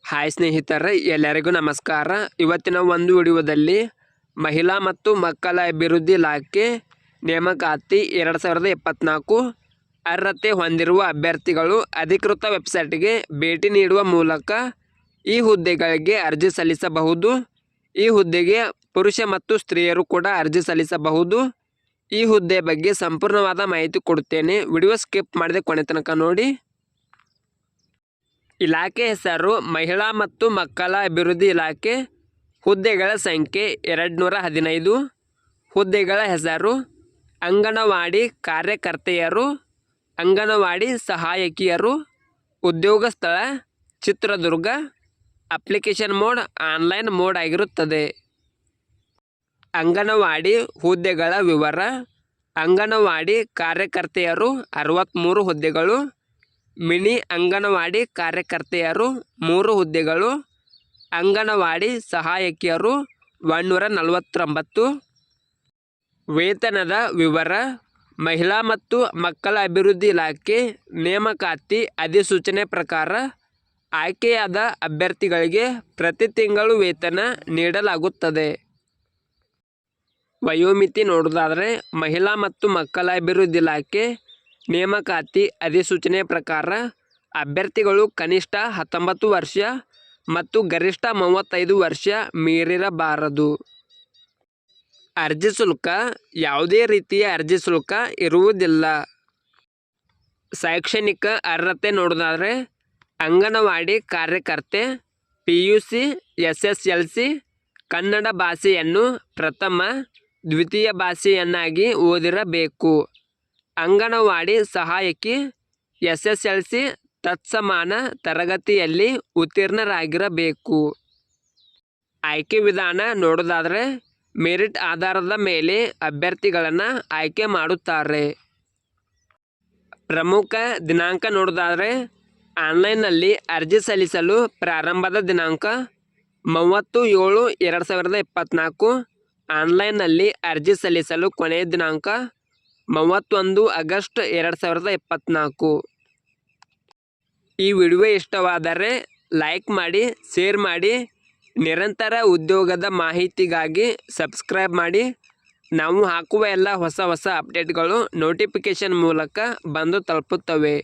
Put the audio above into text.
Hi ಸ್ನೇಹಿತರೆ, ಎಲ್ಲರಿಗೂ ನಮಸ್ಕಾರ. ಇವತ್ತಿನ ಒಂದು ವಿಡಿಯೋದಲ್ಲಿ ಮಹಿಳಾ ಮತ್ತು ಮಕ್ಕಳ ಅಭಿವೃದ್ಧಿ ಇಲಾಖೆ ನೇಮಕಾತಿ 2024 ಅರ್ಹತೆ ಹೊಂದಿರುವ ಅಭ್ಯರ್ಥಿಗಳು ಅಧಿಕೃತ ವೆಬ್ಸೈಟ್ಗೆ ಭೇಟಿ ನೀಡುವ ಮೂಲಕ ಈ ಹುದ್ದೆಗಳಿಗೆ ಅರ್ಜಿ ಸಲ್ಲಿಸಬಹುದು. ಈ ಹುದ್ದೆಗೆ ಪುರುಷ ಮತ್ತು ಸ್ತ್ರೀಯರು ಕೂಡ ಅರ್ಜಿ ಸಲ್ಲಿಸಬಹುದು. ಈ ಹುದ್ದೆ ಬಗ್ಗೆ ಸಂಪೂರ್ಣವಾದ ಮಾಹಿತಿ ಕೊಡುತ್ತೇನೆ. ವಿಡಿಯೋ ಸ್ಕಿಪ್ ಮಾಡದೆ ಕೊನೆ ತನಕ ನೋಡಿ. ಇಲಾಖೆ ಹೆಸರು ಮಹಿಳಾ ಮತ್ತು ಮಕ್ಕಳ ಅಭಿವೃದ್ಧಿ ಇಲಾಖೆ. ಹುದ್ದೆಗಳ ಸಂಖ್ಯೆ 215. ಹುದ್ದೆಗಳ ಹೆಸರು ಅಂಗನವಾಡಿ ಕಾರ್ಯಕರ್ತೆಯರು, ಅಂಗನವಾಡಿ ಸಹಾಯಕಿಯರು. ಉದ್ಯೋಗ ಸ್ಥಳ Chitradurga. Application mode online mode ಆಗಿರುತ್ತದೆ. ಅಂಗನವಾಡಿ ಹುದ್ದೆಗಳ ವಿವರ. ಅಂಗನವಾಡಿ ಕಾರ್ಯಕರ್ತೆಯರು 63 ಹುದ್ದೆಗಳು. ಮಿನಿ ಅಂಗನವಾಡಿ ಕಾರ್ಯಕರ್ತೆಯರು 3 ಹುದ್ದೆಗಳು. ಅಂಗನವಾಡಿ ಸಹಾಯಕಿಯರು 149. ವೇತನದ ವಿವರ. ಮಹಿಳಾ ಮತ್ತು ಮಕ್ಕಳ ಅಭಿವೃದ್ಧಿ ಇಲಾಖೆ ನೇಮಕಾತಿ ಅಧಿಸೂಚನೆ ಪ್ರಕಾರ ಆಯ್ಕೆಯಾದ ಅಭ್ಯರ್ಥಿಗಳಿಗೆ ಪ್ರತಿ ತಿಂಗಳು ವೇತನ ನೀಡಲಾಗುತ್ತದೆ. ವಯೋಮಿತಿ ನೋಡೋದಾದರೆ ಮಹಿಳಾ ಮತ್ತು ಮಕ್ಕಳ ಅಭಿವೃದ್ಧಿ ಇಲಾಖೆ ನೇಮಕಾತಿ ಅಧಿಸೂಚನೆ ಪ್ರಕಾರ ಅಭ್ಯರ್ಥಿಗಳು ಕನಿಷ್ಠ 19 ವರ್ಷ ಮತ್ತು ಗರಿಷ್ಠ 35 ವರ್ಷ ಮೀರಿರಬಾರದು. ಅರ್ಜಿ ಶುಲ್ಕ. ಯಾವುದೇ ರೀತಿಯ ಅರ್ಜಿ ಶುಲ್ಕ ಇರುವುದಿಲ್ಲ. ಶೈಕ್ಷಣಿಕ ಅರ್ಹತೆ ನೋಡೋದಾದರೆ ಅಂಗನವಾಡಿ ಕಾರ್ಯಕರ್ತೆ PUC SSLC ಕನ್ನಡ ಭಾಷೆಯನ್ನು ಪ್ರಥಮ ದ್ವಿತೀಯ ಭಾಷೆಯನ್ನಾಗಿ ಓದಿರಬೇಕು. ಅಂಗನವಾಡಿ ಸಹಾಯಕಿ SSLC ತತ್ಸಮಾನ ತರಗತಿಯಲ್ಲಿ ಉತ್ತೀರ್ಣರಾಗಿರಬೇಕು. ಆಯ್ಕೆ ವಿಧಾನ ನೋಡೋದಾದರೆ ಮೆರಿಟ್ ಆಧಾರದ ಮೇಲೆ ಅಭ್ಯರ್ಥಿಗಳನ್ನು ಆಯ್ಕೆ ಮಾಡುತ್ತಾರೆ. ಪ್ರಮುಖ ದಿನಾಂಕ ನೋಡೋದಾದರೆ ಆನ್ಲೈನ್ನಲ್ಲಿ ಅರ್ಜಿ ಸಲ್ಲಿಸಲು ಪ್ರಾರಂಭದ ದಿನಾಂಕ 30/7/2024. ಆನ್ಲೈನ್ನಲ್ಲಿ ಅರ್ಜಿ ಸಲ್ಲಿಸಲು ಕೊನೆಯ ದಿನಾಂಕ 31 ಆಗಸ್ಟ್ 2024. ಈ ವಿಡಿಯೋ ಇಷ್ಟವಾದರೆ ಲೈಕ್ ಮಾಡಿ, ಶೇರ್ ಮಾಡಿ. ನಿರಂತರ ಉದ್ಯೋಗದ ಮಾಹಿತಿಗಾಗಿ ಸಬ್ಸ್ಕ್ರೈಬ್ ಮಾಡಿ. ನಾವು ಹಾಕುವ ಎಲ್ಲ ಹೊಸ ಅಪ್ಡೇಟ್ಗಳು ನೋಟಿಫಿಕೇಷನ್ ಮೂಲಕ ಬಂದು ತಲುಪುತ್ತವೆ.